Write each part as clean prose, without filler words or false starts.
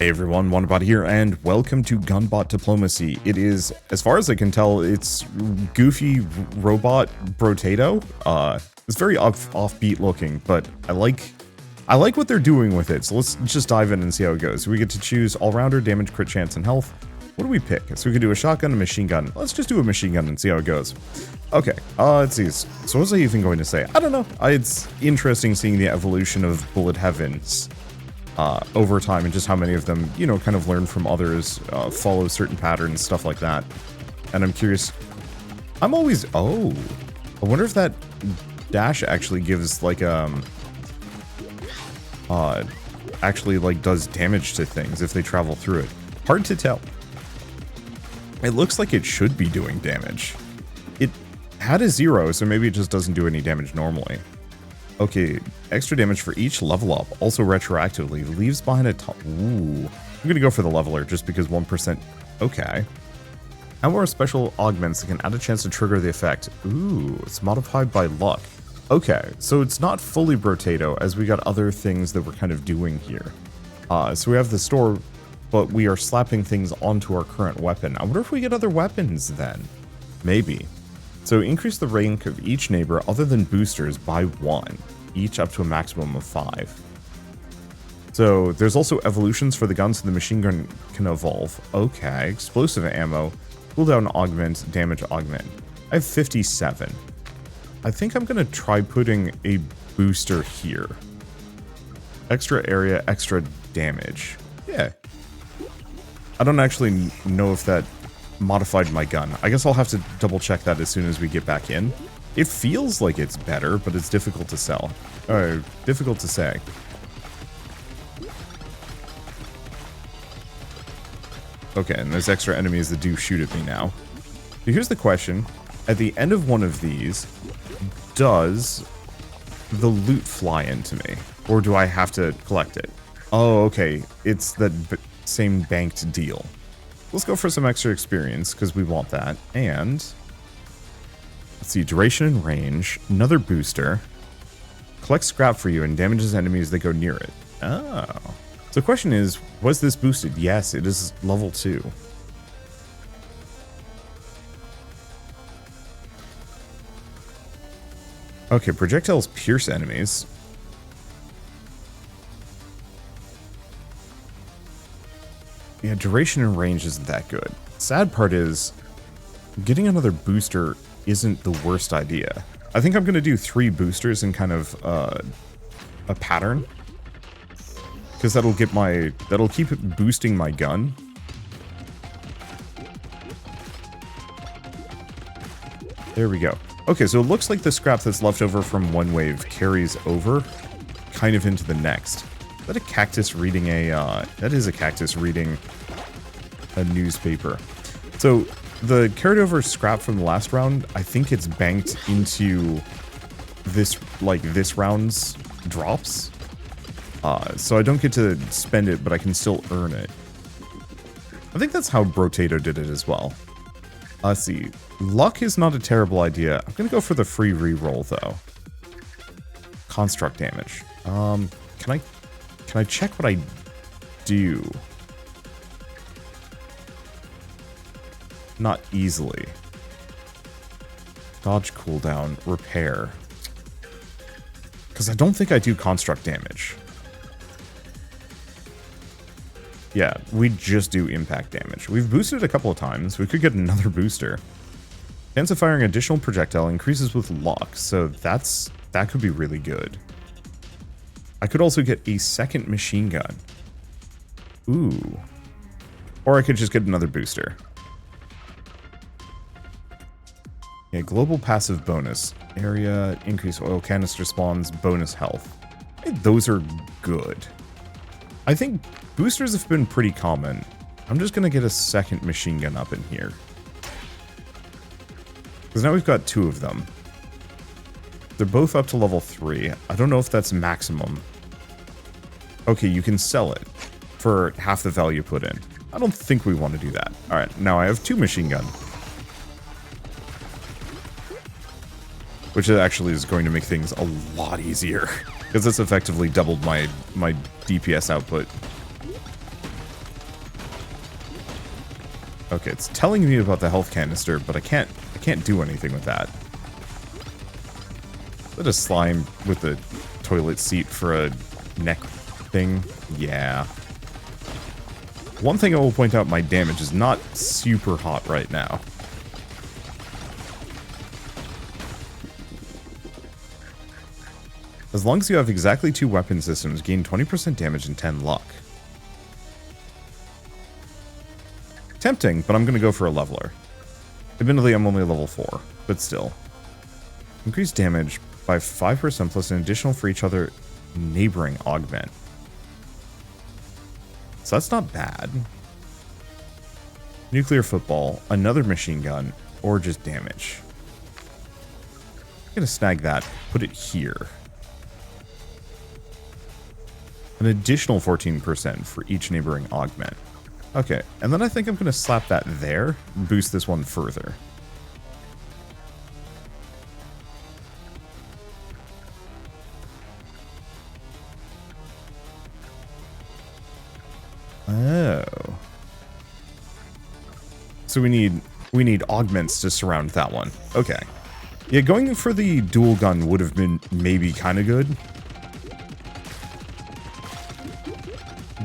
Hey everyone, Wanderbot here, and welcome to Gunbot Diplomacy. It is, as far as I can tell, it's goofy robot Brotato. It's very offbeat looking, but I like what they're doing with it. So let's just dive in and see how it goes. We get to choose all-rounder, damage, crit chance, and health. What do we pick? So we could do a shotgun, a machine gun. Let's just do a machine gun and see how it goes. Okay, let's see. So what was I even going to say? I don't know. It's interesting seeing the evolution of bullet heavens over time, and just how many of them, you know, kind of learn from others, follow certain patterns, stuff like that. And I'm curious. I'm always, I wonder if that dash actually gives like actually like does damage to things if they travel through it. Hard to tell. It looks like it should be doing damage. It had a 0, so maybe it just doesn't do any damage normally. Okay, extra damage for each level up, also retroactively, leaves behind a top. Ooh. I'm gonna go for the leveler just because 1%. Okay. How more special augments that can add a chance to trigger the effect. Ooh, it's modified by luck. Okay, so it's not fully Brotato, as we got other things that we're kind of doing here. So we have the store, but we are slapping things onto our current weapon. I wonder if we get other weapons then. Maybe. So increase the rank of each neighbor other than boosters by 1, each up to a maximum of 5. So there's also evolutions for the guns, so the machine gun can evolve. Okay, explosive ammo, cooldown augment, damage augment. I have 57. I think I'm gonna try putting a booster here. Extra area, extra damage. Yeah. I don't actually know if that modified my gun. I guess I'll have to double check that as soon as we get back in. It feels like it's better, but it's difficult to sell. Or difficult to say. Okay, and there's extra enemies that do shoot at me now. But here's the question. At the end of one of these, does the loot fly into me? Or do I have to collect it? Oh, okay. It's the same banked deal. Let's go for some extra experience, because we want that. And let's see, duration and range, another booster. Collects scrap for you and damages enemies that go near it. Oh. So the question is, was this boosted? Yes, it is level 2. Okay, projectiles pierce enemies. Yeah, duration and range isn't that good. Sad part is, getting another booster isn't the worst idea. I think I'm going to do 3 boosters in kind of a pattern. Because that'll keep boosting my gun. There we go. Okay, so it looks like the scrap that's left over from one wave carries over kind of into the next. Is that a cactus reading that is a cactus reading a newspaper. So the carried over scrap from the last round, I think it's banked into this round's drops. So I don't get to spend it, but I can still earn it. I think that's how Brotato did it as well. Let's see. Luck is not a terrible idea. I'm gonna go for the free reroll though. Construct damage. Can I check what I do? Not easily. Dodge cooldown, repair. Because I don't think I do construct damage. Yeah, we just do impact damage. We've boosted a couple of times. We could get another booster. Chance of firing additional projectile increases with luck, so that could be really good. I could also get a second machine gun. Ooh. Or I could just get another booster. Yeah, global passive bonus. Area, increase oil canister spawns, bonus health. Those are good. I think boosters have been pretty common. I'm just going to get a second machine gun up in here. Because now we've got 2 of them. They're both up to level 3. I don't know if that's maximum. Okay, you can sell it for half the value put in. I don't think we want to do that. Alright, now I have 2 machine gun. Which actually is going to make things a lot easier. Because it's effectively doubled my DPS output. Okay, it's telling me about the health canister, but I can't do anything with that. Is that a slime with a toilet seat for a neck thing? Yeah. One thing I will point out, my damage is not super hot right now. As long as you have exactly 2 weapon systems, gain 20% damage and 10 luck. Tempting, but I'm going to go for a leveler. Admittedly, I'm only level 4, but still. Increase damage by 5% plus an additional for each other neighboring augment. So that's not bad. Nuclear football, another machine gun, or just damage. I'm going to snag that, put it here. An additional 14% for each neighboring augment. Okay, and then I think I'm going to slap that there and boost this one further. Oh. So we need augments to surround that one. Okay. Yeah, going for the dual gun would have been maybe kind of good.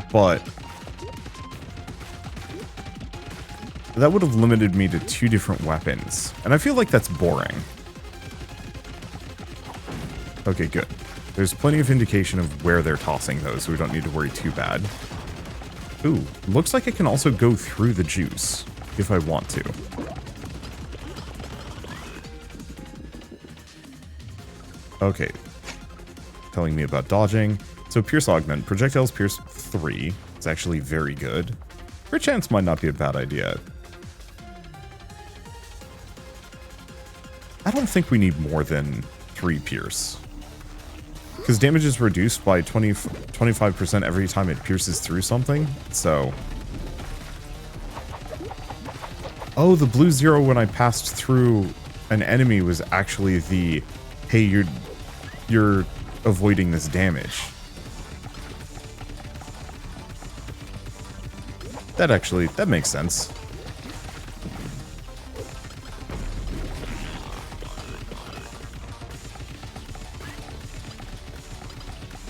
But that would have limited me to 2 different weapons. And I feel like that's boring. Okay, good. There's plenty of indication of where they're tossing those, so we don't need to worry too bad. Ooh, looks like I can also go through the juice, if I want to. Okay. Telling me about dodging. So Pierce Augment. Projectiles Pierce 3. It's actually very good. Crit chance might not be a bad idea. I don't think we need more than 3 Pierce. Because damage is reduced by 25% every time it pierces through something, so... Oh, the blue 0 when I passed through an enemy was actually the... Hey, you're avoiding this damage. That makes sense.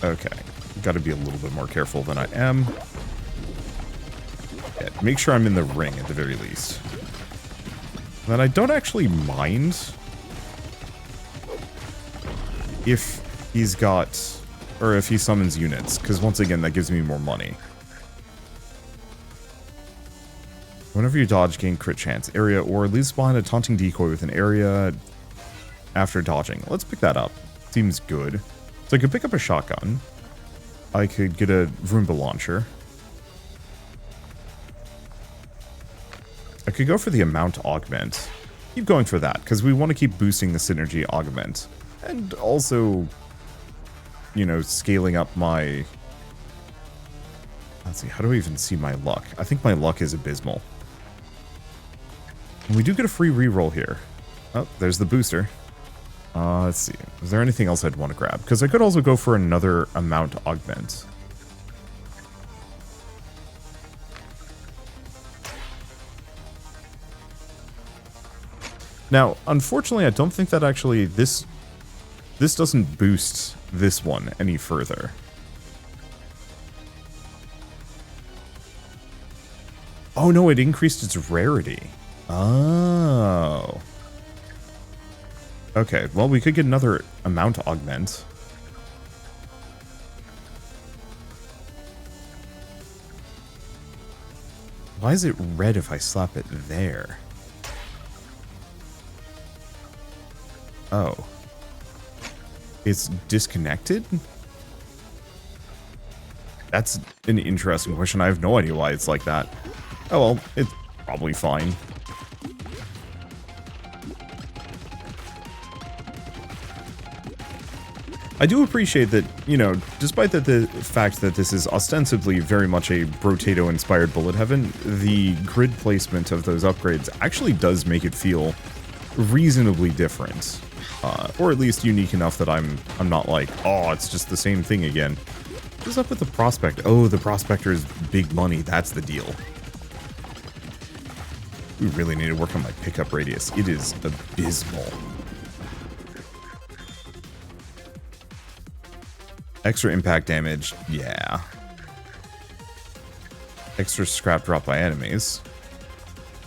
Okay, gotta be a little bit more careful than I am. Yeah, make sure I'm in the ring at the very least. And then I don't actually mind if he's got, or if he summons units, because once again, that gives me more money. Whenever you dodge, gain crit chance, area, or leaves behind a taunting decoy with an area after dodging. Let's pick that up. Seems good. So I could pick up a shotgun. I could get a Roomba launcher. I could go for the amount augment. Keep going for that, because we want to keep boosting the synergy augment. And also, you know, scaling up my... Let's see, how do I even see my luck? I think my luck is abysmal. And we do get a free reroll here. Oh, there's the booster. Let's see. Is there anything else I'd want to grab? Because I could also go for another amount augment. Now, unfortunately, I don't think that actually this doesn't boost this one any further. Oh no, it increased its rarity. Oh. Okay, well, we could get another amount augment. Why is it red if I slap it there? Oh. It's disconnected? That's an interesting question. I have no idea why it's like that. Oh well, it's probably fine. I do appreciate that, you know, despite that the fact that this is ostensibly very much a Brotato-inspired bullet heaven, the grid placement of those upgrades actually does make it feel reasonably different. Or at least unique enough that I'm not like, oh, it's just the same thing again. What's up with the Prospect? Oh, the Prospector is big money, that's the deal. We really need to work on my pickup radius. It is abysmal. Extra impact damage, yeah. Extra scrap drop by enemies.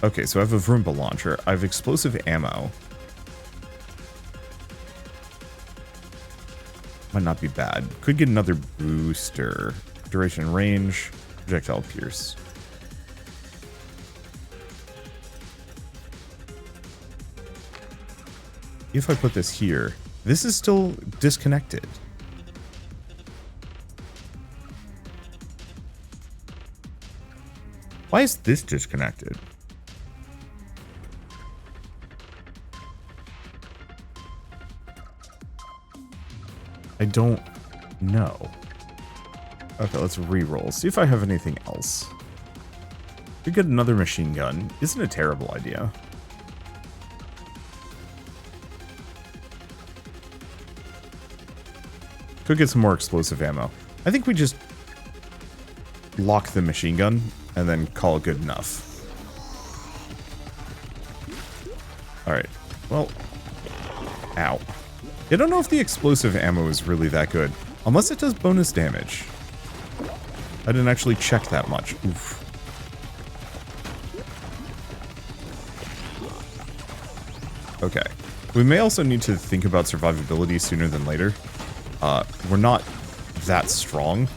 Okay, so I have a Vroomba launcher. I have explosive ammo. Might not be bad. Could get another booster. Duration range. Projectile pierce. If I put this here, this is still disconnected. Why is this disconnected? I don't know. Okay, let's re-roll. See if I have anything else. Could get another machine gun. Isn't a terrible idea. Could get some more explosive ammo. I think we just lock the machine gun and then call it good enough. Alright. Well. Ow. I don't know if the explosive ammo is really that good. Unless it does bonus damage. I didn't actually check that much. Oof. Okay. We may also need to think about survivability sooner than later. We're not that strong.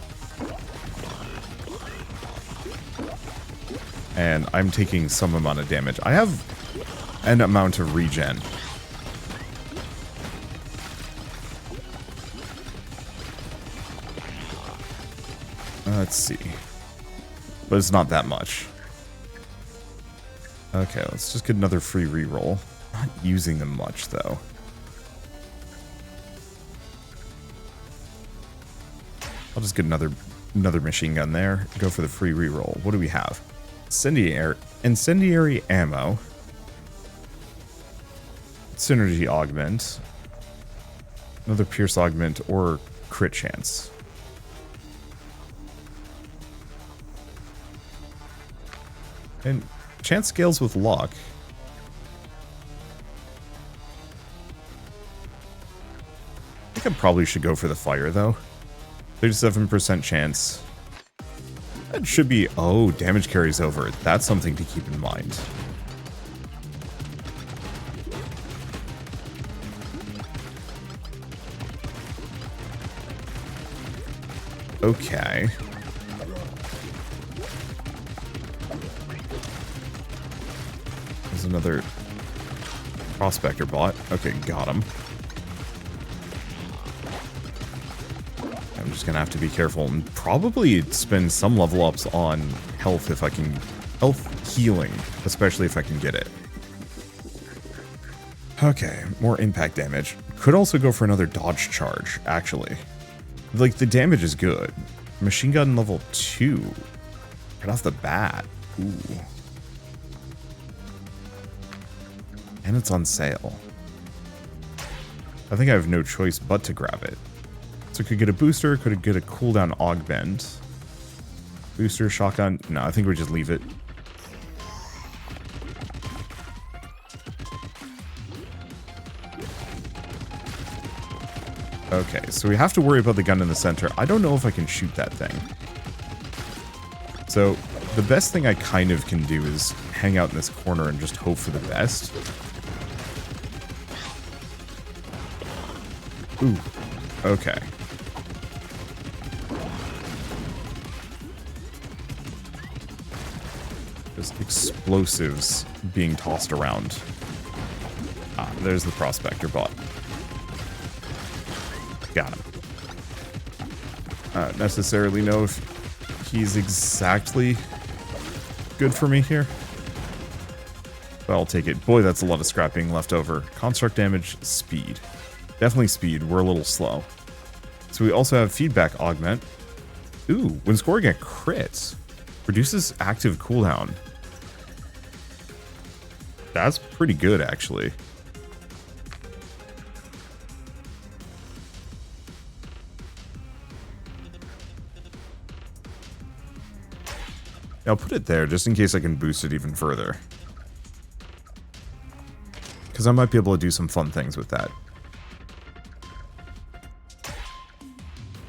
And I'm taking some amount of damage. I have an amount of regen. Let's see. But it's not that much. Okay, let's just get another free reroll. Not using them much, though. I'll just get another machine gun there. Go for the free reroll. What do we have? Incendiary ammo. Synergy augment. Another pierce augment or crit chance. And chance scales with luck. I think I probably should go for the fire, though. 37% chance. That should be... Oh, damage carries over. That's something to keep in mind. Okay. There's another prospector bot. Okay, got him. I'm just gonna have to be careful and probably spend some level ups on health if I can. Health healing, especially if I can get it. Okay, more impact damage. Could also go for another dodge charge, actually. Like, the damage is good. Machine gun level 2. Right off the bat. Ooh. And it's on sale. I think I have no choice but to grab it. So could get a booster, could get a cooldown augment. Booster, shotgun. No, I think we just leave it. Okay, so we have to worry about the gun in the center. I don't know if I can shoot that thing. So the best thing I kind of can do is hang out in this corner and just hope for the best. Ooh, okay. Just explosives being tossed around. Ah, there's the prospector bot. Got him. I don't necessarily know if he's exactly good for me here. But I'll take it. Boy, that's a lot of scrap being left over. Construct damage, speed. Definitely speed. We're a little slow. So we also have feedback augment. Ooh, when scoring a crit, reduces active cooldown. That's pretty good, actually. I'll put it there just in case I can boost it even further. because I might be able to do some fun things with that.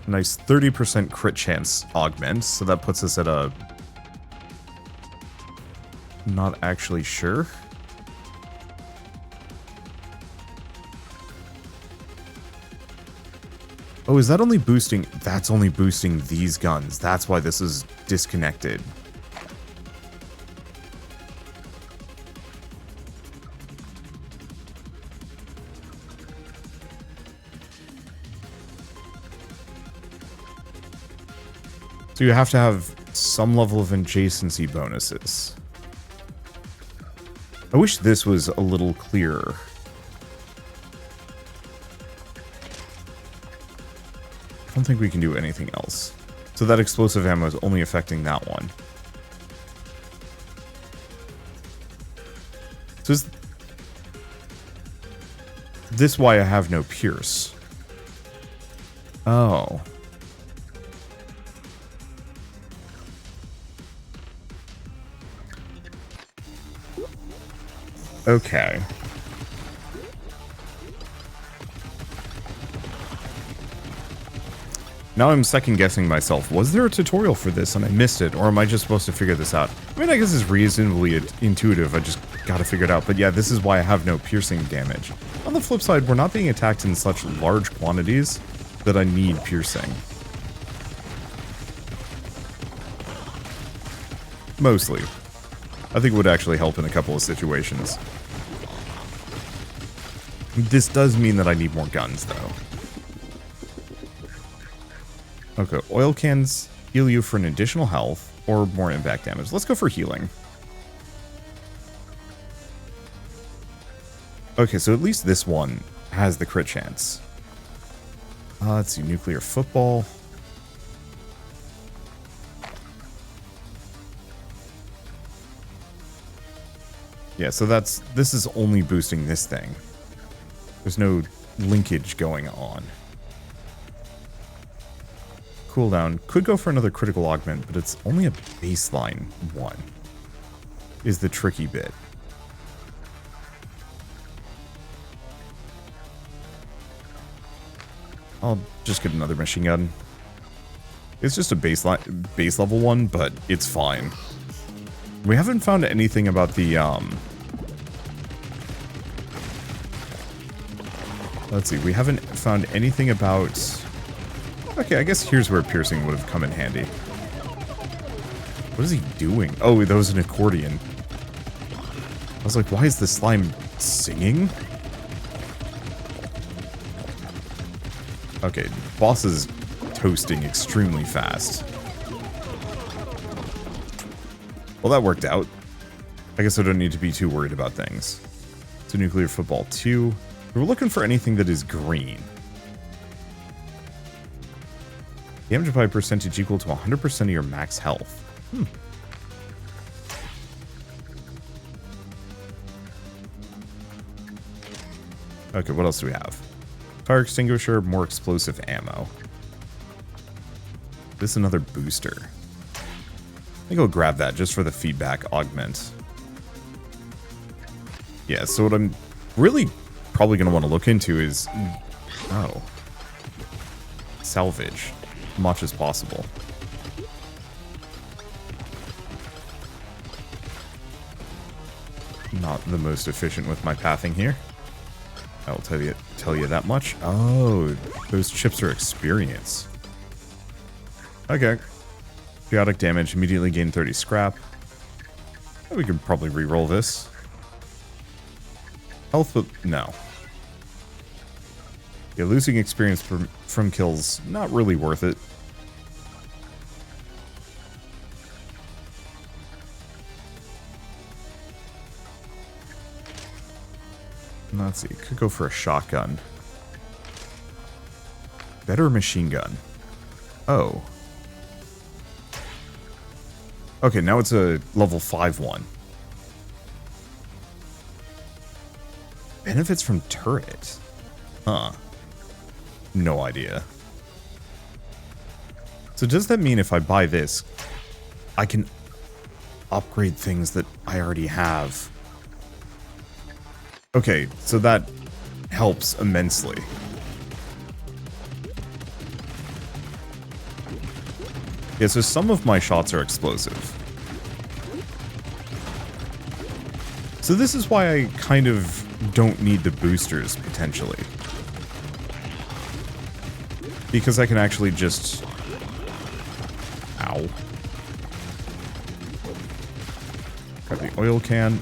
Nice 30% crit chance augment, so that puts us at a... Not actually sure. Oh, is that only boosting... That's only boosting these guns. That's why this is disconnected. So you have to have some level of adjacency bonuses. I wish this was a little clearer. I don't think we can do anything else. So that explosive ammo is only affecting that one. So is this why I have no pierce? Oh. Okay. Now I'm second guessing myself. Was there a tutorial for this and I missed it, or am I just supposed to figure this out? I mean, I guess it's reasonably intuitive. I just gotta figure it out. But yeah, this is why I have no piercing damage. On the flip side, we're not being attacked in such large quantities that I need piercing. Mostly. I think it would actually help in a couple of situations. This does mean that I need more guns, though. Okay, oil cans heal you for an additional health or more impact damage. Let's go for healing. Okay, so at least this one has the crit chance. Let's see, nuclear football. Yeah, so this is only boosting this thing. There's no linkage going on. Cooldown. Could go for another critical augment, but it's only a baseline one. Is the tricky bit. I'll just get another machine gun. It's just a base level one, but it's fine. We haven't found anything about the, let's see, we haven't found anything about... Okay, I guess here's where piercing would have come in handy. What is he doing? Oh, that was an accordion. I was like, why is the slime singing? Okay, boss is toasting extremely fast. Well, that worked out. I guess I don't need to be too worried about things. So nuclear football 2. We're looking for anything that is green. Damage by percentage equal to 100% of your max health. Okay, what else do we have? Fire extinguisher, more explosive ammo. This is another booster. I think I'll grab that just for the feedback augment. Yeah, so what I'm really probably going to want to look into is... Oh. Salvage. Much as possible. Not the most efficient with my pathing here. I'll tell you that much. Oh, those chips are experience. Okay. Chaotic damage, immediately gain 30 scrap. We could probably re-roll this. Health, but no. Yeah, losing experience from kills, not really worth it. Let's see, could go for a shotgun. Better machine gun. Oh. Okay, now it's a level 5 one. Benefits from turret. Huh. No idea. So does that mean if I buy this, I can upgrade things that I already have? Okay, so that helps immensely. Yeah, so some of my shots are explosive. So this is why I kind of don't need the boosters, potentially. Because I can actually just... Ow. Got the oil can.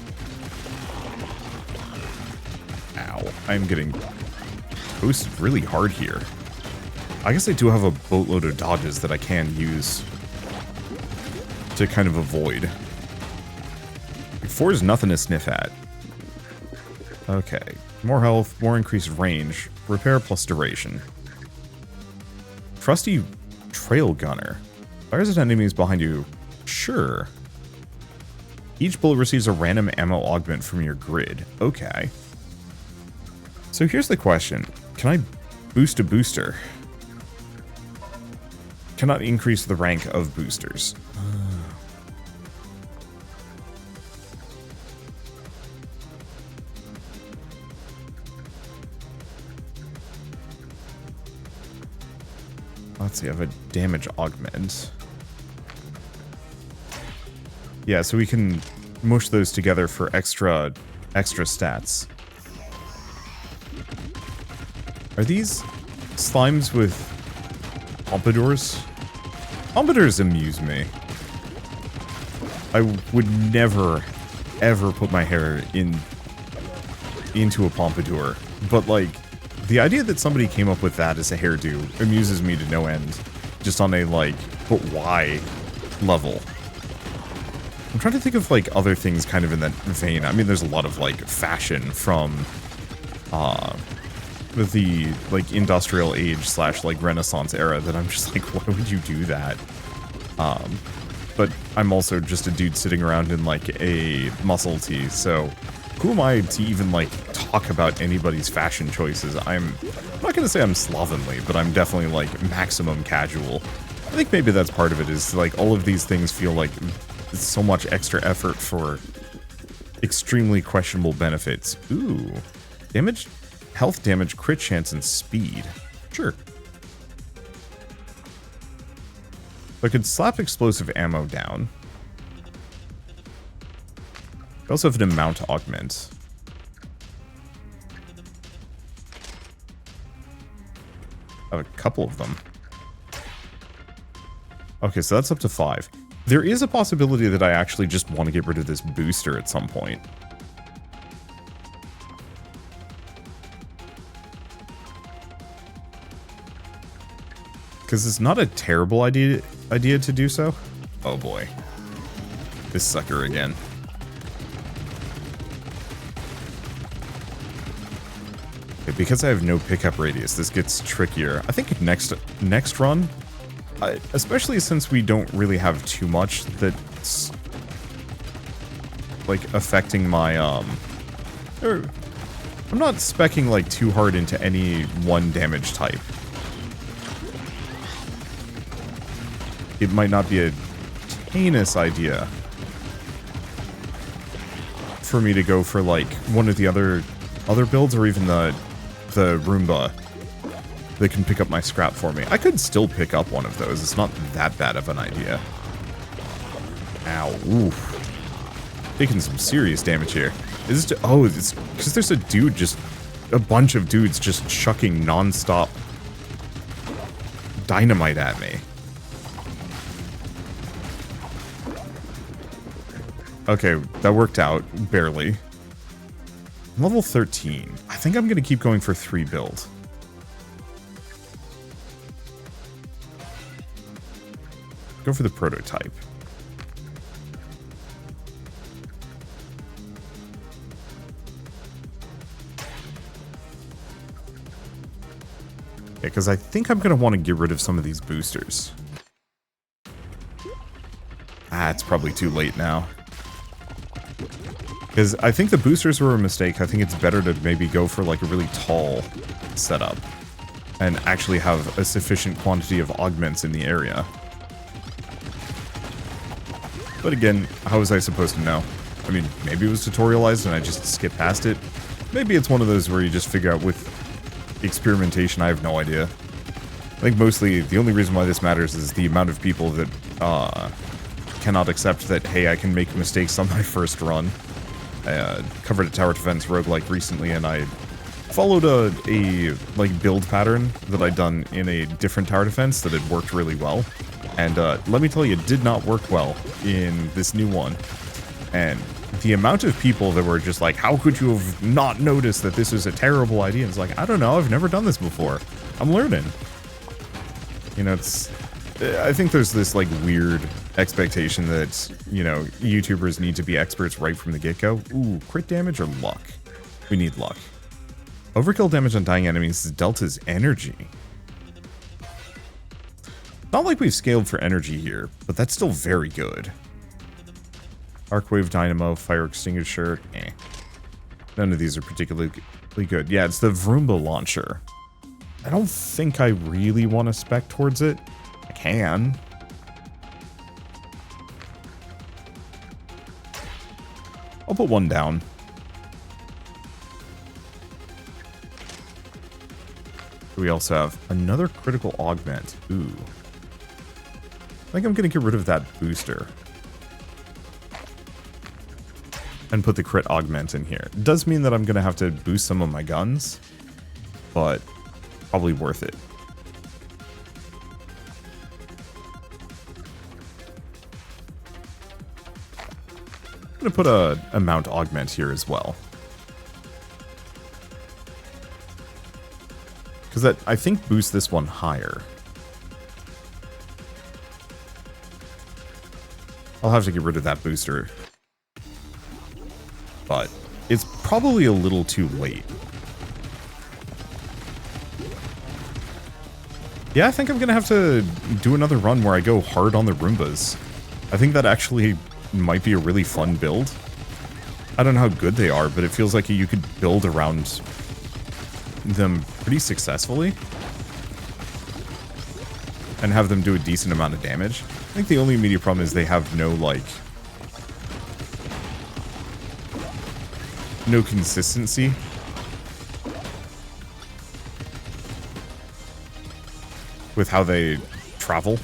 Ow. I'm getting toasted really hard here. I guess I do have a boatload of dodges that I can use to kind of avoid. 4 is nothing to sniff at. Okay. More health, more increased range, repair plus duration. Trusty trail gunner. Fires at enemies behind you. Sure. Each bullet receives a random ammo augment from your grid. Okay. So here's the question. Can I boost a booster? Cannot increase the rank of boosters. Let's see, I have a damage augment. Yeah, so we can mush those together for extra stats. Are these slimes with pompadours? Pompadours amuse me. I would never, ever put my hair into a pompadour. But, like, the idea that somebody came up with that as a hairdo amuses me to no end. Just on a, like, but why level. I'm trying to think of, like, other things kind of in that vein. I mean, there's a lot of, like, fashion from, the, like, industrial age / like, Renaissance era that I'm just like, why would you do that? But I'm also just a dude sitting around in, like, a muscle tee, so who am I to even, like, talk about anybody's fashion choices? I'm not gonna say I'm slovenly, but I'm definitely, like, maximum casual. I think maybe that's part of it, is, like, all of these things feel like it's so much extra effort for extremely questionable benefits. Ooh. Damage? Health damage, crit chance, and speed. Sure. I could slap explosive ammo down. I also have an amount to augment. I have a couple of them. Okay, so that's up to 5. There is a possibility that I actually just want to get rid of this booster at some point. Because it's not a terrible idea to do so. Oh boy. This sucker again. Okay, because I have no pickup radius, this gets trickier. I think next run, especially since we don't really have too much that's like affecting my I'm not speccing like too hard into any one damage type. It might not be a heinous idea for me to go for like one of the other builds, or even the Roomba that can pick up my scrap for me. I could still pick up one of those. It's not that bad of an idea. Ow. Oof. Taking some serious damage here. Is this oh, it's because there's a bunch of dudes just chucking non-stop dynamite at me. Okay, that worked out, barely. Level 13. I think I'm going to keep going for 3 build. Go for the prototype. Yeah, because I think I'm going to want to get rid of some of these boosters. Ah, it's probably too late now. Because I think the boosters were a mistake. I think it's better to maybe go for like a really tall setup and actually have a sufficient quantity of augments in the area. But again, how was I supposed to know? I mean, maybe it was tutorialized and I just skipped past it. Maybe it's one of those where you just figure out with experimentation. I have no idea. I think mostly the only reason why this matters is the amount of people that cannot accept that, hey, I can make mistakes on my first run. I covered a tower defense roguelike recently, and I followed a like build pattern that I'd done in a different tower defense that had worked really well. And let me tell you, it did not work well in this new one. And the amount of people that were just like, how could you have not noticed that this is a terrible idea? And it's like, I don't know, I've never done this before. I'm learning. You know, I think there's this like weird expectation that, you know, YouTubers need to be experts right from the get-go. Ooh, crit damage or luck? We need luck. Overkill damage on dying enemies is Delta's energy. Not like we've scaled for energy here, but that's still very good. Arcwave Dynamo, Fire Extinguisher, eh. None of these are particularly good. Yeah, it's the Vroomba launcher. I don't think I really want to spec towards it. I can. I'll put one down. We also have another critical augment. Ooh. I think I'm going to get rid of that booster. And put the crit augment in here. It does mean that I'm going to have to boost some of my guns. But probably worth it. I'm going to put a mount augment here as well. Because that, I think, boosts this one higher. I'll have to get rid of that booster. But it's probably a little too late. Yeah, I think I'm going to have to do another run where I go hard on the Roombas. I think that actually might be a really fun build. I don't know how good they are, but it feels like you could build around them pretty successfully. And have them do a decent amount of damage. I think the only immediate problem is they have no, like, no consistency. With how they travel.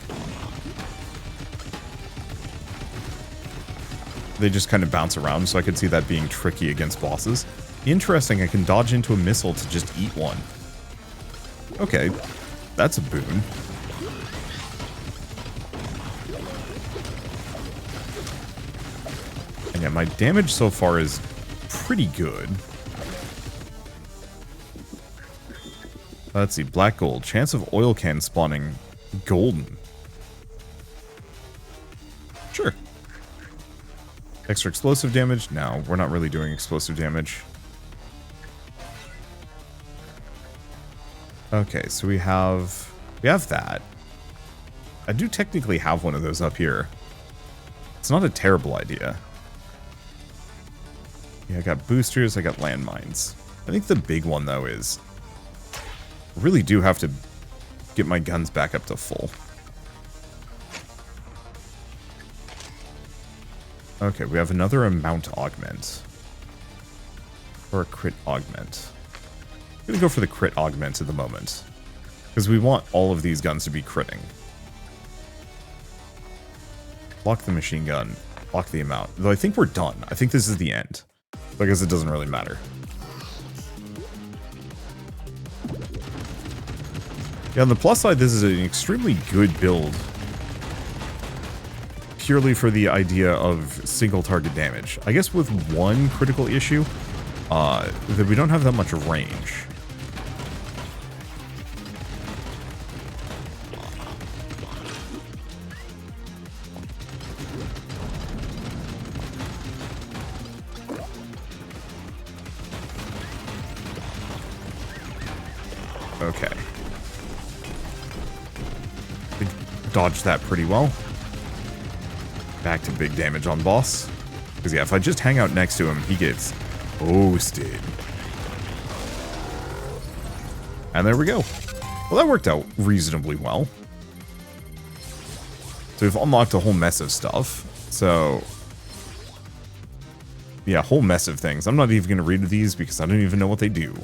They just kind of bounce around, so I could see that being tricky against bosses. Interesting, I can dodge into a missile to just eat one. Okay, that's a boon. And yeah, my damage so far is pretty good. Let's see, black gold. Chance of oil can spawning golden. Sure. Extra explosive damage? No, we're not really doing explosive damage. Okay, so we have that. I do technically have one of those up here. It's not a terrible idea. Yeah, I got boosters, I got landmines. I think the big one, though, is I really do have to get my guns back up to full. Okay, we have another amount augment. Or a crit augment. I'm going to go for the crit augment at the moment. Because we want all of these guns to be critting. Block the machine gun. Block the amount. Though I think we're done. I think this is the end. So I guess it doesn't really matter. Yeah, on the plus side, this is an extremely good build. Purely for the idea of single target damage. I guess with one critical issue, that we don't have that much range. Okay. We dodged that pretty well. Back to big damage on boss. Because yeah, if I just hang out next to him, he gets toasted. And there we go. Well, that worked out reasonably well. So we've unlocked a whole mess of stuff. So Yeah, a whole mess of things. I'm not even going to read these because I don't even know what they do.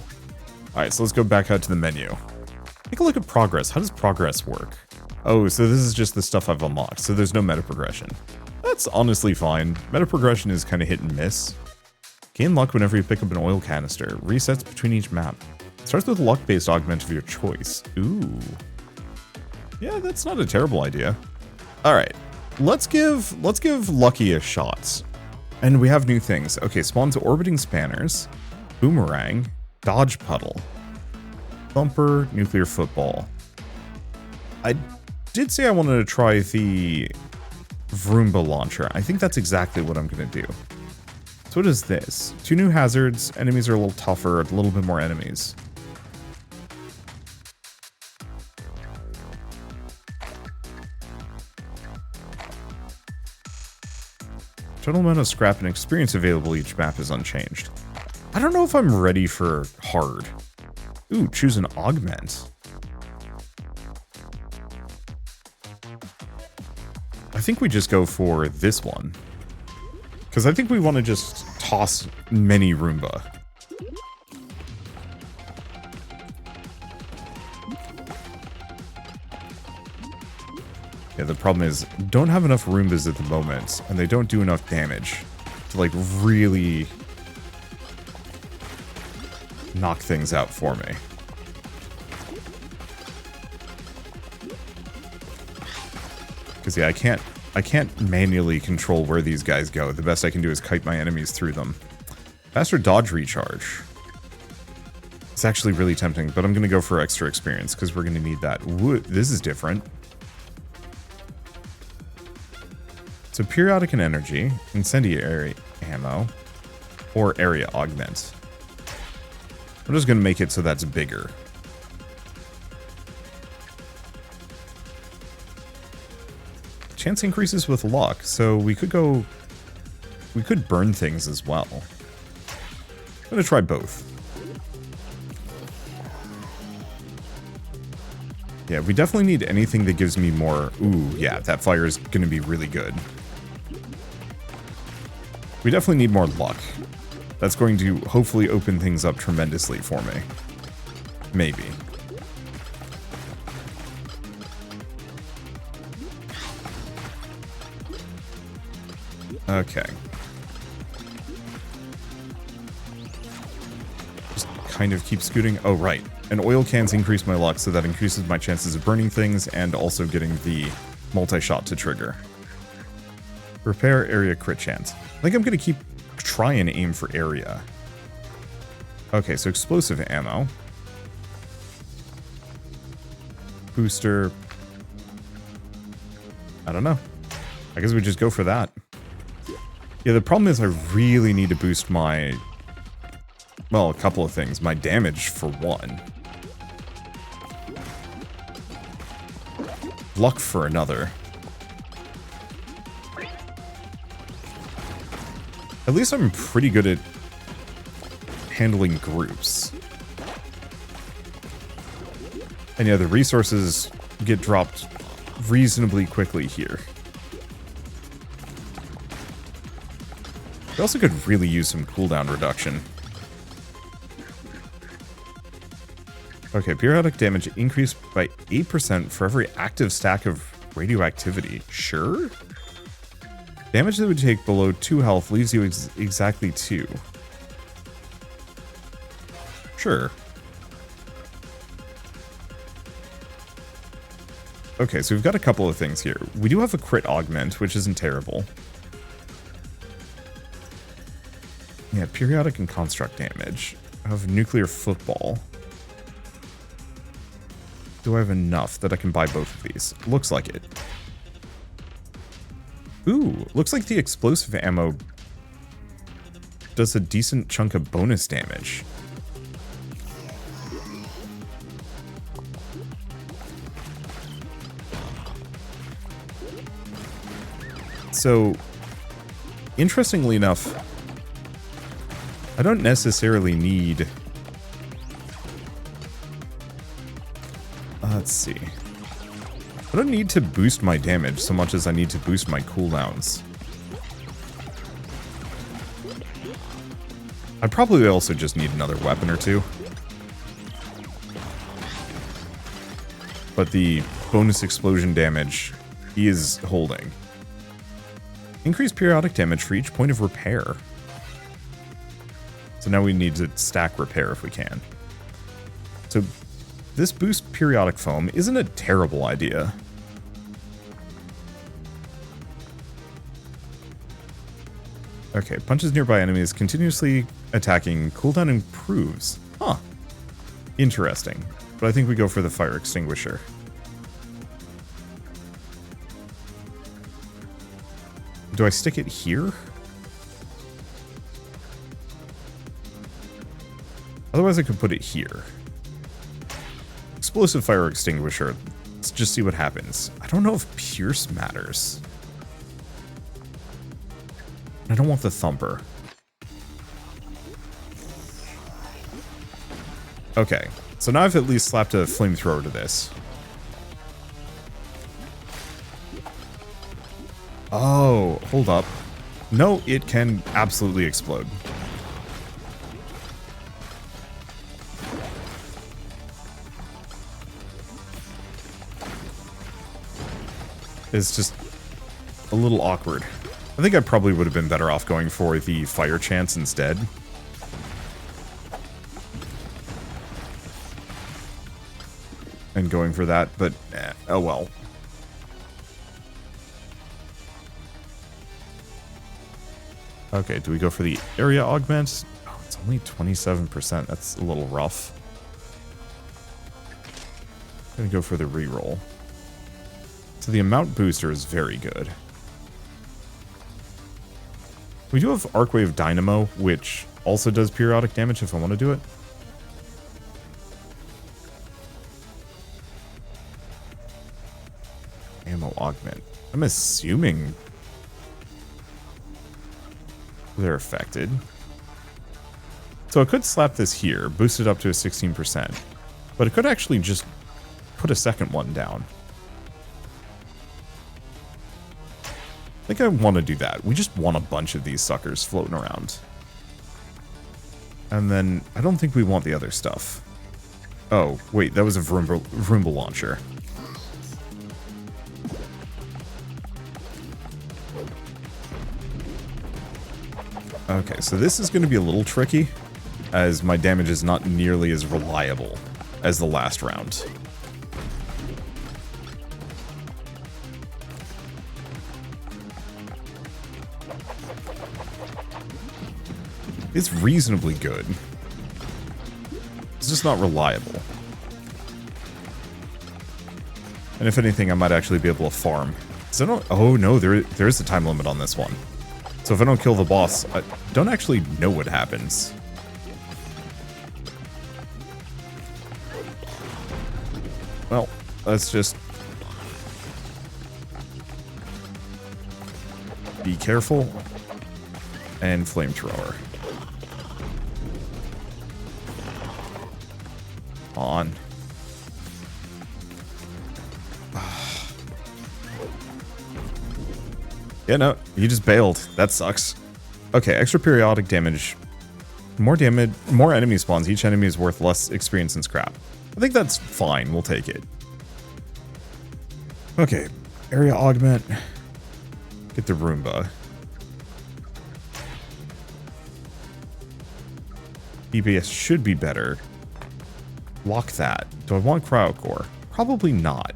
Alright, so let's go back out to the menu. Take a look at progress. How does progress work? Oh, so this is just the stuff I've unlocked, so there's no meta progression. That's honestly fine. Meta progression is kind of hit and miss. Gain luck whenever you pick up an oil canister. Resets between each map. Starts with a luck-based augment of your choice. Ooh. Yeah, that's not a terrible idea. Alright, let's give Lucky a shot. And we have new things. Okay, spawns orbiting spanners, boomerang, dodge puddle, thumper, nuclear football. I did say I wanted to try the Vroomba launcher. I think that's exactly what I'm going to do. So what is this? 2 new hazards. Enemies are a little tougher, a little bit more enemies. Total amount of scrap and experience available each map is unchanged. I don't know if I'm ready for hard. Ooh, choose an augment. I think we just go for this one. Because I think we want to just toss many Roomba. Yeah, the problem is, don't have enough Roombas at the moment, and they don't do enough damage to, like, really knock things out for me. Because, yeah, I can't manually control where these guys go. The best I can do is kite my enemies through them. Faster dodge recharge. It's actually really tempting, but I'm going to go for extra experience, because we're going to need that. Ooh, this is different. So periodic and energy, incendiary ammo, or area augment. I'm just going to make it so that's bigger. Chance increases with luck, so we could burn things as well. I'm going to try both. Yeah, we definitely need anything that gives me more. Ooh, yeah, that fire is going to be really good. We definitely need more luck. That's going to hopefully open things up tremendously for me. Maybe. Okay. Just kind of keep scooting. Oh, right. And oil cans increase my luck, so that increases my chances of burning things and also getting the multi-shot to trigger. Repair area crit chance. I think I'm going to keep try and aim for area. Okay, so explosive ammo. Booster. I don't know. I guess we just go for that. Yeah, the problem is I really need to boost my... Well, a couple of things. My damage, for one. Luck for another. At least I'm pretty good at handling groups. And yeah, the resources get dropped reasonably quickly here. We also could really use some cooldown reduction. Okay, periodic damage increased by 8% for every active stack of radioactivity. Sure? Damage that would take below 2 health leaves you exactly 2. Sure. Okay, so we've got a couple of things here. We do have a crit augment, which isn't terrible. Yeah, periodic and construct damage. I have nuclear football. Do I have enough that I can buy both of these? Looks like it. Ooh, looks like the explosive ammo does a decent chunk of bonus damage. So, interestingly enough, I don't necessarily need... let's see. I don't need to boost my damage so much as I need to boost my cooldowns. I'd probably also just need another weapon or two. But the bonus explosion damage is holding. Increased periodic damage for each point of repair. So now we need to stack repair if we can. So this boost periodic foam isn't a terrible idea. Okay, punches nearby enemies continuously attacking. Cooldown improves. Huh. Interesting. But I think we go for the fire extinguisher. Do I stick it here? Otherwise I could put it here. Explosive fire extinguisher. Let's just see what happens. I don't know if Pierce matters. I don't want the thumper. Okay, so now I've at least slapped a flamethrower to this. Oh, hold up. No, it can absolutely explode. It's just a little awkward. I think I probably would have been better off going for the fire chance instead. And going for that, but oh well. Okay, do we go for the area augment? Oh, it's only 27%. That's a little rough. I'm gonna go for the reroll. So the amount booster is very good. We do have Arcwave Dynamo, which also does periodic damage if I want to do it. Ammo augment. I'm assuming they're affected. So I could slap this here, boost it up to a 16%. But it could actually just put a second one down. I think I want to do that. We just want a bunch of these suckers floating around. And then I don't think we want the other stuff. Oh, wait, that was a Vroomba launcher. Okay, so this is going to be a little tricky, as my damage is not nearly as reliable as the last round. It's reasonably good. It's just not reliable. And if anything, I might actually be able to farm. So I don't, oh no, there is a time limit on this one. So if I don't kill the boss, I don't actually know what happens. Well, let's just be careful. And flamethrower. On. Yeah, no, you just bailed. That sucks. Okay, extra periodic damage. More damage, more enemy spawns. Each enemy is worth less experience and scrap. I think that's fine. We'll take it. Okay, area augment. Get the Roomba. DPS should be better. Lock that. Do I want Cryocore? Probably not.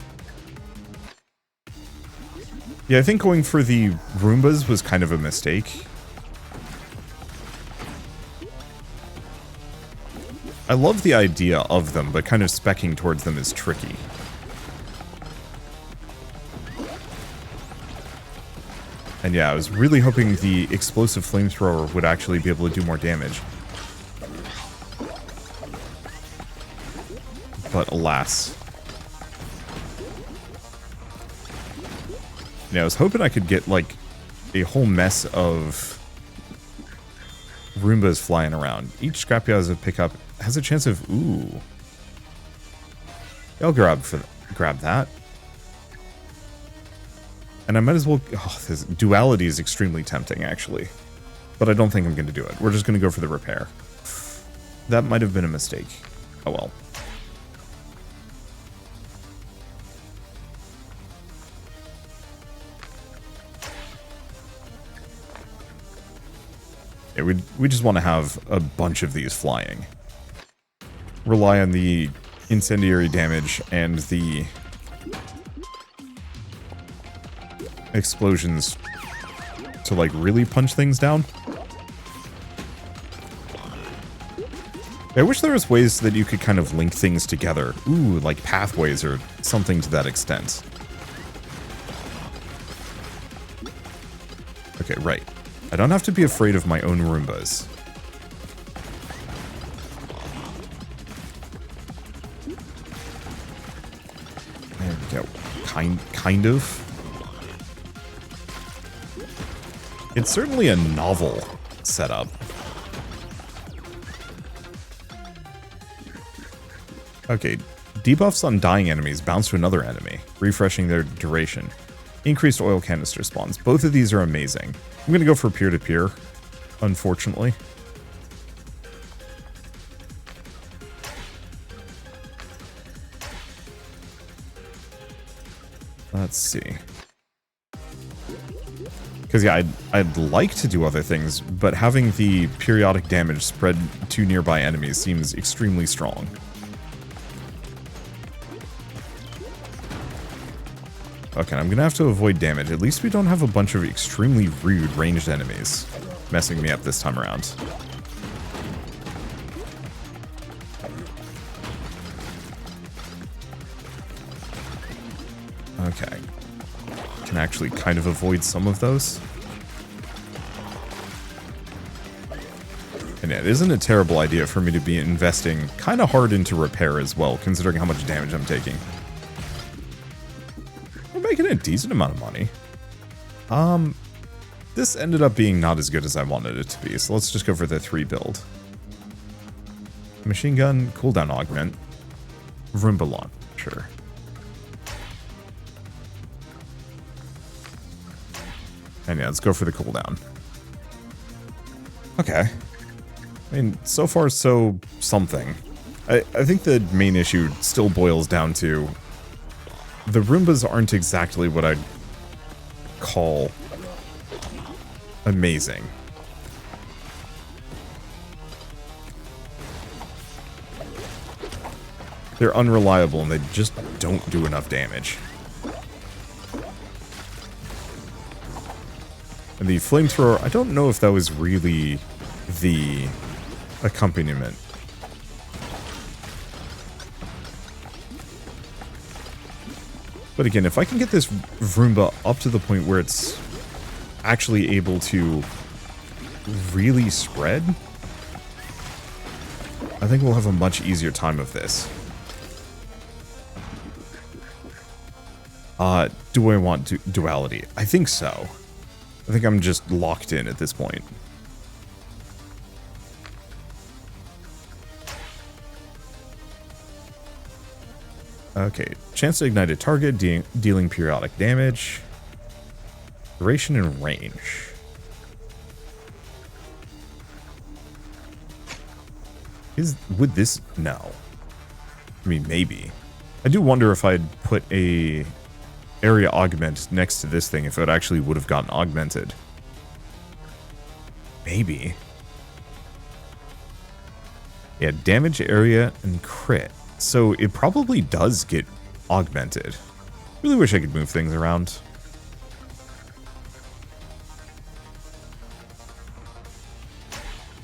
Yeah, I think going for the Roombas was kind of a mistake. I love the idea of them, but kind of speccing towards them is tricky. And yeah, I was really hoping the explosive flamethrower would actually be able to do more damage. But alas. Yeah, I was hoping I could get, like, a whole mess of Roombas flying around. Each scrap has a pickup has a chance of, ooh. I'll grab that. And I might as well, oh, this duality is extremely tempting, actually. but I don't think I'm going to do it. We're just going to go for the repair. That might have been a mistake. Oh well. Yeah, we just want to have a bunch of these flying. Rely on the incendiary damage and the explosions to, like, really punch things down. I wish there was ways that you could kind of link things together. Ooh, like pathways or something to that extent. Okay, right. I don't have to be afraid of my own Roombas. There we go. Kind of. It's certainly a novel setup. Okay, debuffs on dying enemies bounce to another enemy, refreshing their duration. Increased oil canister spawns. Both of these are amazing. I'm going to go for peer-to-peer, unfortunately. Let's see. Because, yeah, I'd like to do other things, but having the periodic damage spread to nearby enemies seems extremely strong. Okay, I'm gonna have to avoid damage. At least we don't have a bunch of extremely rude ranged enemies messing me up this time around. Okay. Can actually kind of avoid some of those. And yeah, it isn't a terrible idea for me to be investing kind of hard into repair as well, considering how much damage I'm taking. Making a decent amount of money. This ended up being not as good as I wanted it to be, so let's just go for the 3 build. Machine gun, cooldown augment, Roomba launcher. And yeah, let's go for the cooldown. Okay. I mean, so far so something. I think the main issue still boils down to the Roombas aren't exactly what I'd call amazing. They're unreliable and they just don't do enough damage. And the flamethrower, I don't know if that was really the accompaniment. But again, if I can get this Roomba up to the point where it's actually able to really spread, I think we'll have a much easier time of this. Do I want duality? I think so. I think I'm just locked in at this point. Okay, chance to ignite a target, dealing periodic damage. Duration and range. Would this? No. I mean, maybe. I do wonder if I'd put a area augment next to this thing, if it actually would have gotten augmented. Maybe. Yeah, damage, area, and crit. So it probably does get augmented. Really wish I could move things around.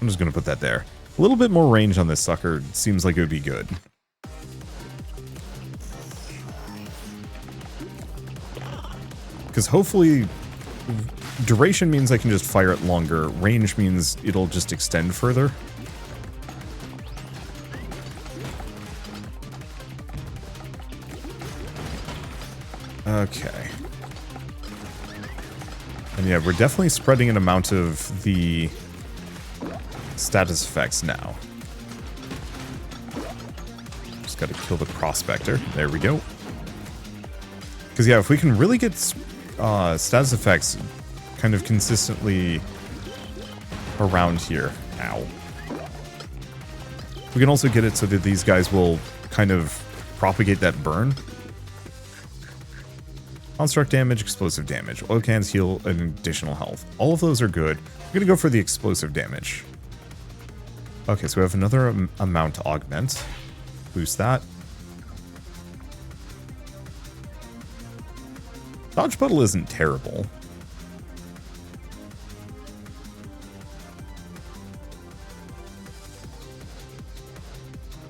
I'm just going to put that there. A little bit more range on this sucker seems like it would be good. Because hopefully, duration means I can just fire it longer. Range means it'll just extend further. Okay. And yeah, we're definitely spreading an amount of the status effects now. Just gotta kill the prospector. There we go. Because yeah, if we can really get status effects kind of consistently around here. Ow. We can also get it so that these guys will kind of propagate that burn. Construct damage, explosive damage. Oil cans heal an additional health. All of those are good. I'm going to go for the explosive damage. Okay, so we have another amount to augment. Boost that. Dodge puddle isn't terrible.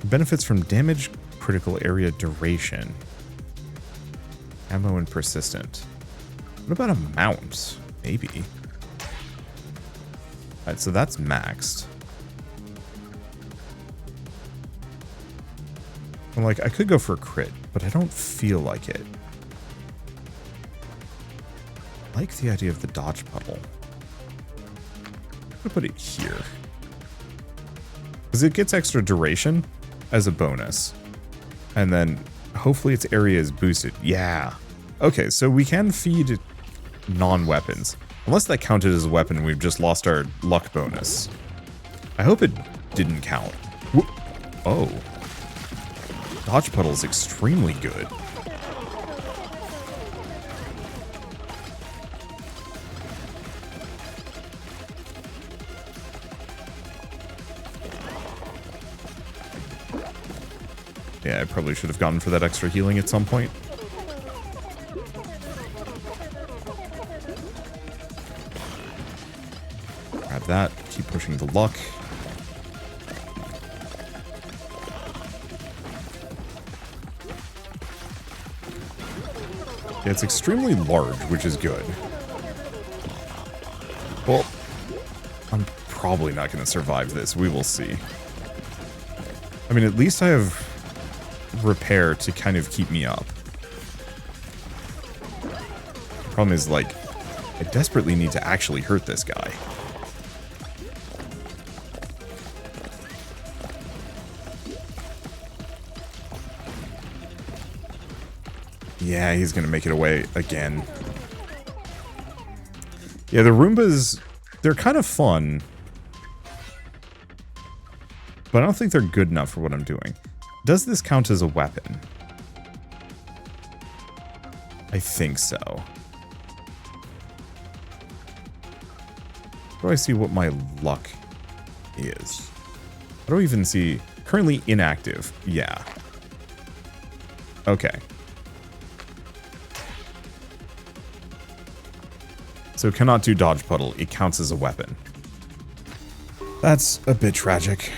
Benefits from damage, critical area duration. Ammo and persistent. What about a mount? Maybe. Alright, so that's maxed. I'm like, I could go for a crit, but I don't feel like it. I like the idea of the dodge puddle. I'm gonna put it here. Because it gets extra duration as a bonus. And then hopefully its area is boosted. Yeah. Okay, so we can feed non-weapons. Unless that counted as a weapon, we've just lost our luck bonus. I hope it didn't count. Oh. Dodge puddle is extremely good. Yeah, I probably should have gone for that extra healing at some point. Grab that. Keep pushing the luck. Yeah, it's extremely large, which is good. Well, I'm probably not going to survive this. We will see. I mean, at least I have repair to kind of keep me up. The problem is, like, I desperately need to actually hurt this guy. Yeah, he's gonna make it away again. Yeah, the Roombas, they're kind of fun. But I don't think they're good enough for what I'm doing. Does this count as a weapon? I think so. How do I see what my luck is? How do I even see? Currently inactive. Yeah. Okay. So cannot do dodge puddle. It counts as a weapon. That's a bit tragic.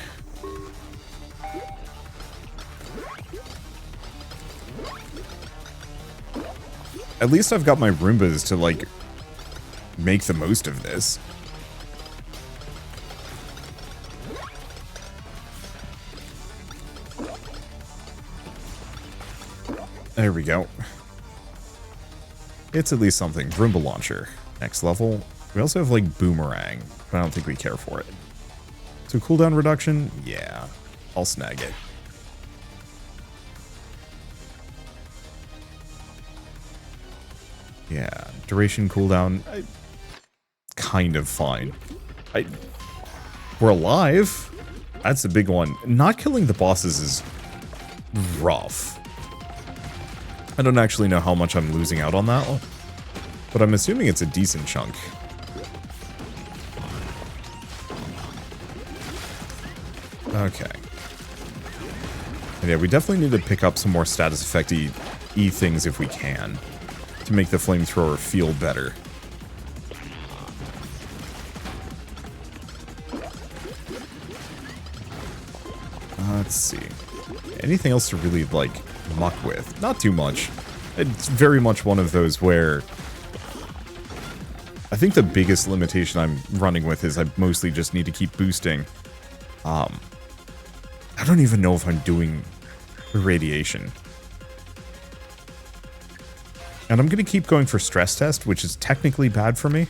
At least I've got my Roombas to, like, make the most of this. There we go. It's at least something. Roomba launcher. Next level. We also have, like, boomerang, but I don't think we care for it. So cooldown reduction? Yeah. I'll snag it. Yeah, duration cooldown, kind of fine. We're alive. That's a big one. Not killing the bosses is rough. I don't actually know how much I'm losing out on that one, but I'm assuming it's a decent chunk. Okay. And yeah, we definitely need to pick up some more status effect-y things if we can, to make the flamethrower feel better. Let's see. Anything else to really, like, muck with? Not too much. It's very much one of those where I think the biggest limitation I'm running with is I mostly just need to keep boosting. I don't even know if I'm doing irradiation. And I'm going to keep going for stress test, which is technically bad for me.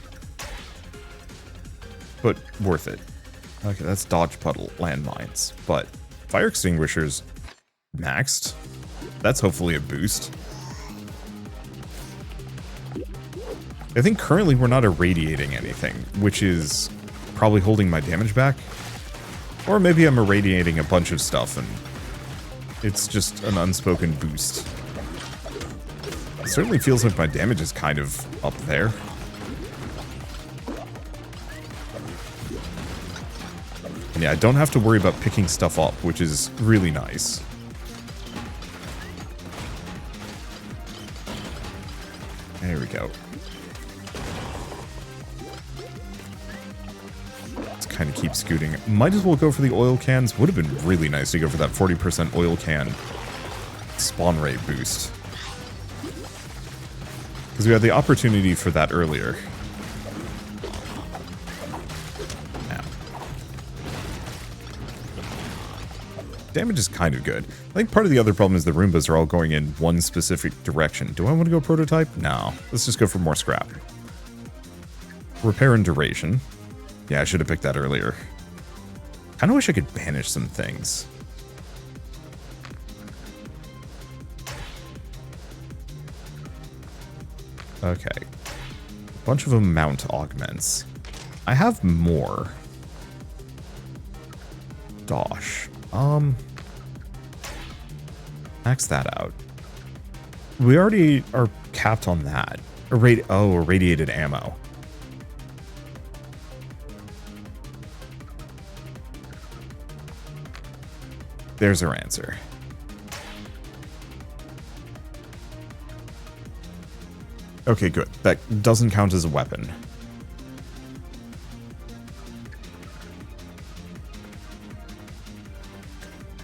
But worth it. Okay, that's dodge puddle landmines. But fire extinguishers maxed. That's hopefully a boost. I think currently we're not irradiating anything, which is probably holding my damage back. Or maybe I'm irradiating a bunch of stuff and it's just an unspoken boost. It certainly feels like my damage is kind of up there. And yeah, I don't have to worry about picking stuff up, which is really nice. There we go. Let's kind of keep scooting. Might as well go for the oil cans. Would have been really nice to go for that 40% oil can spawn rate boost. Because we had the opportunity for that earlier. Now. Damage is kind of good. I think part of the other problem is the Roombas are all going in one specific direction. Do I want to go prototype? No. Let's just go for more scrap. Repair and duration. Yeah, I should have picked that earlier. Kind of wish I could banish some things. Okay. A bunch of them mount augments. I have more. Dosh. Max that out. We already are capped on that. Irradiated ammo. There's our answer. Okay, good. That doesn't count as a weapon.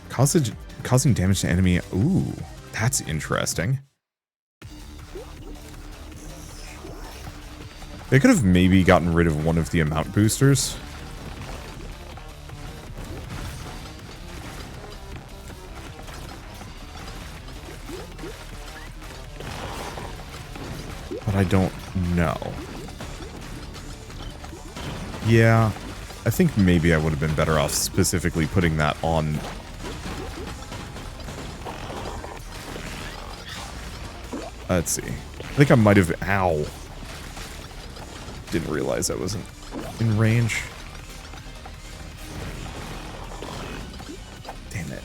Causing damage to enemy. Ooh, that's interesting. They could have maybe gotten rid of one of the amount boosters. But I don't know. Yeah, I think maybe I would have been better off specifically putting that on. Let's see. I think I might have... Ow. Didn't realize I wasn't in range. Damn it.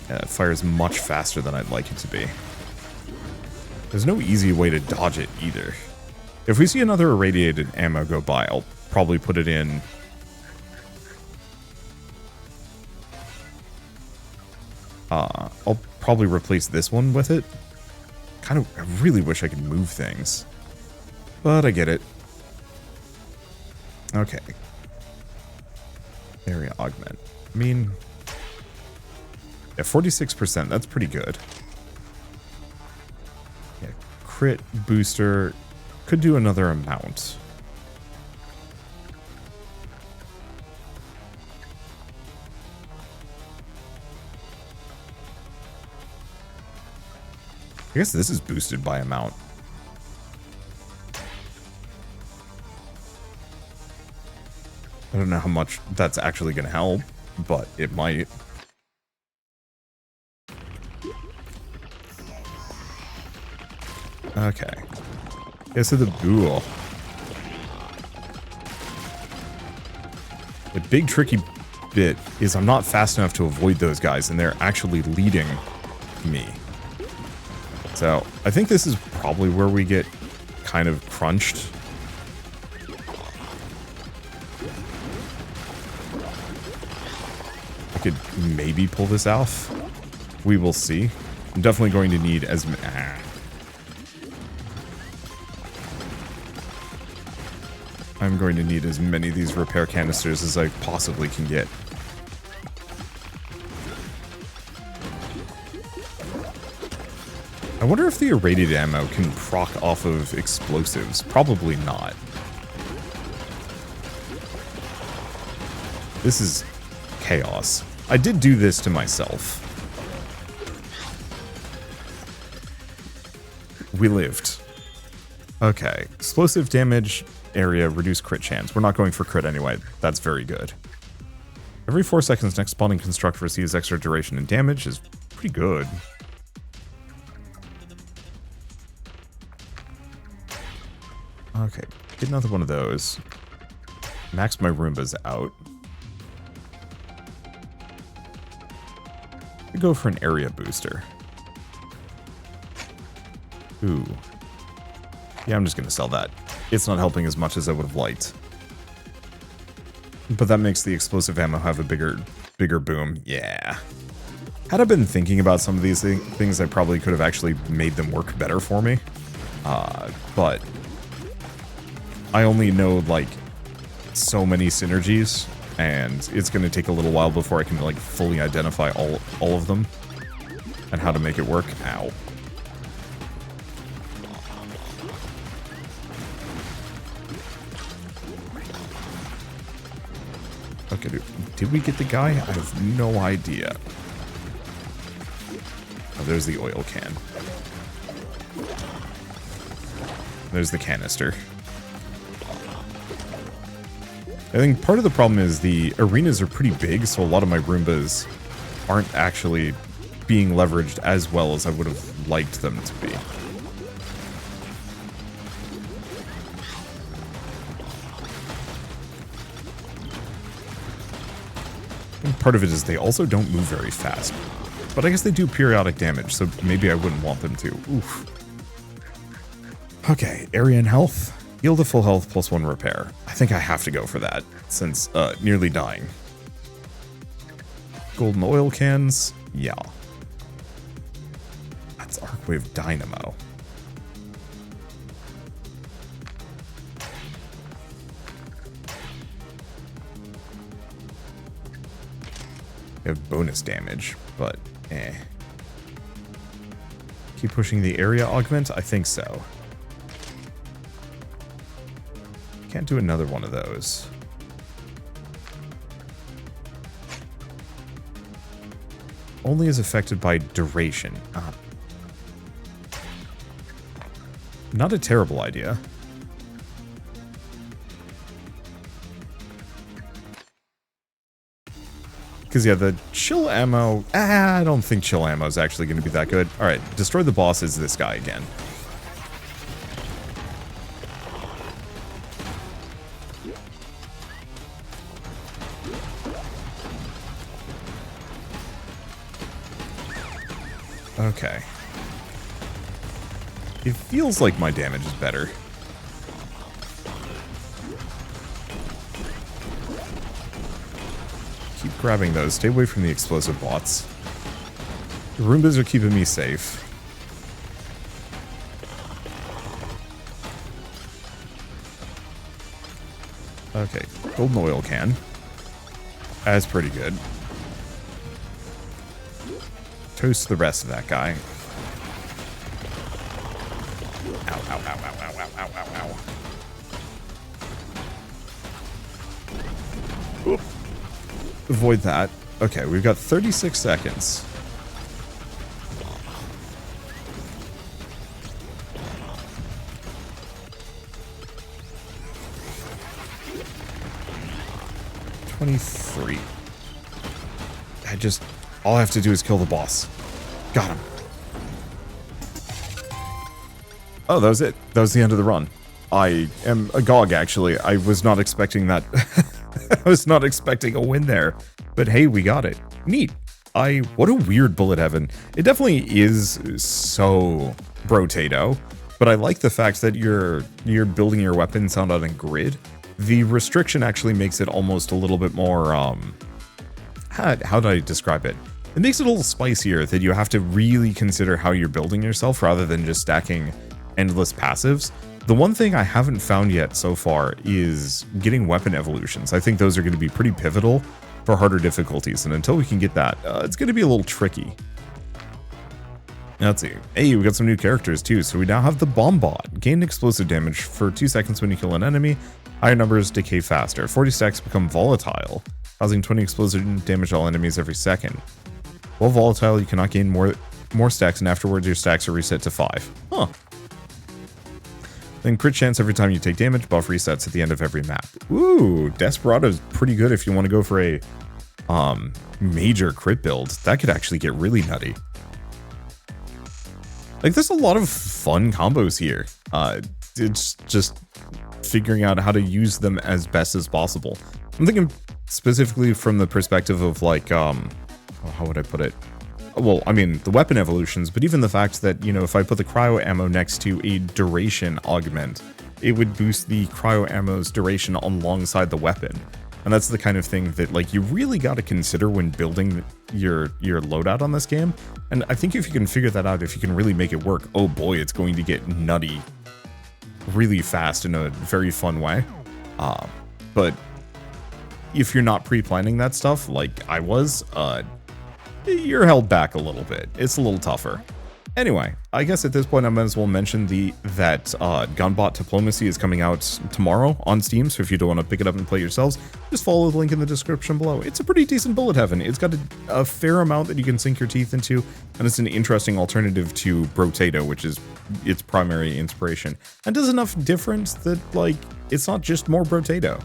Yeah, it fires much faster than I'd like it to be. There's no easy way to dodge it either. If we see another irradiated ammo go by, I'll probably put it in. I'll probably replace this one with it. I really wish I could move things. But I get it. Okay. Area augment. I mean... Yeah, 46%, that's pretty good. Yeah, crit booster could do another amount. I guess this is boosted by amount. I don't know how much that's actually going to help, but it might. Okay. Yeah, so the ghoul. The big tricky bit is I'm not fast enough to avoid those guys, and they're actually leading me. So I think this is probably where we get kind of crunched. I could maybe pull this off. We will see. I'm definitely going to need as many... I'm going to need as many of these repair canisters as I possibly can get. I wonder if the irradiated ammo can proc off of explosives. Probably not. This is chaos. I did do this to myself. We lived. Okay. Explosive damage area, reduce crit chance. We're not going for crit anyway. That's very good. Every 4 seconds, next spawning construct receives extra duration and damage is pretty good. Okay, get another one of those. Max my Roombas out. I go for an area booster. Ooh. Yeah, I'm just going to sell that. It's not helping as much as I would have liked. But that makes the explosive ammo have a bigger boom. Yeah. Had I been thinking about some of these things, I probably could have actually made them work better for me. But I only know, like, so many synergies, and it's going to take a little while before I can, like, fully identify all of them and how to make it work. Ow. Okay, did we get the guy? I have no idea. Oh, there's the oil can. There's the canister. I think part of the problem is the arenas are pretty big, so a lot of my Roombas aren't actually being leveraged as well as I would have liked them to be. And part of it is they also don't move very fast. But I guess they do periodic damage, so maybe I wouldn't want them to. Oof. Okay, area and health. Heal to full health plus 1 repair. I think I have to go for that, since nearly dying. Golden oil cans. Yeah. That's Arcwave Dynamo. They have bonus damage, but eh. Keep pushing the area augment? I think so. Can't do another one of those. Only is affected by duration. Not a terrible idea. Because, yeah, the chill ammo... I don't think chill ammo is actually going to be that good. Alright, destroy the boss is this guy again. Okay. It feels like my damage is better. Keep grabbing those. Stay away from the explosive bots. The Roombas are keeping me safe. Okay, golden oil can. That's pretty good. Toast the rest of that guy. Ow, ow, ow, ow, ow, ow, ow, ow, ow. Oop. Avoid that. Okay, we've got 36 seconds. All I have to do is kill the boss. Got him. Oh, that was it. That was the end of the run. I am agog, actually. I was not expecting that. I was not expecting a win there. But hey, we got it. Neat. What a weird bullet heaven. It definitely is so brotato, but I like the fact that you're building your weapons out on a grid. The restriction actually makes it almost a little bit more, how do I describe it? It makes it a little spicier that you have to really consider how you're building yourself rather than just stacking endless passives. The one thing I haven't found yet so far is getting weapon evolutions. I think those are going to be pretty pivotal for harder difficulties, and until we can get that, it's going to be a little tricky. Now, let's see. Hey, we got some new characters too. So we now have the Bombot. Gain explosive damage for 2 seconds when you kill an enemy. Higher numbers decay faster. 40 stacks become volatile, causing 20 explosive damage to all enemies every second. While volatile, you cannot gain more stacks, and afterwards your stacks are reset to 5. Huh. Then crit chance every time you take damage. Buff resets at the end of every map. Ooh, Desperado's pretty good if you want to go for a major crit build. That could actually get really nutty. Like, there's a lot of fun combos here. It's just figuring out how to use them as best as possible. I'm thinking specifically from the perspective of like, how would I put it? Well, I mean, the weapon evolutions, but even the fact that, you know, if I put the cryo ammo next to a duration augment, it would boost the cryo ammo's duration alongside the weapon. And that's the kind of thing that, like, you really got to consider when building your loadout on this game. And I think if you can figure that out, if you can really make it work, oh boy, it's going to get nutty really fast in a very fun way. But if you're not pre-planning that stuff, like I was, you're held back a little bit. It's a little tougher. Anyway, I guess at this point I might as well mention that Gunbot Diplomacy is coming out tomorrow on Steam, so if you don't want to pick it up and play yourselves, just follow the link in the description below. It's a pretty decent bullet heaven. It's got a fair amount that you can sink your teeth into, and it's an interesting alternative to Brotato, which is its primary inspiration, and does enough difference that, like, it's not just more Brotato,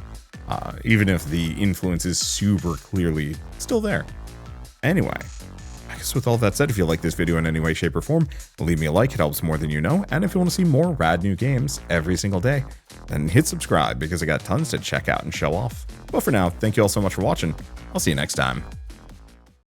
even if the influence is super clearly still there. Anyway, I guess with all that said, if you like this video in any way, shape, or form, leave me a like, it helps more than you know, and if you want to see more rad new games every single day, then hit subscribe, because I got tons to check out and show off. But for now, thank you all so much for watching. I'll see you next time.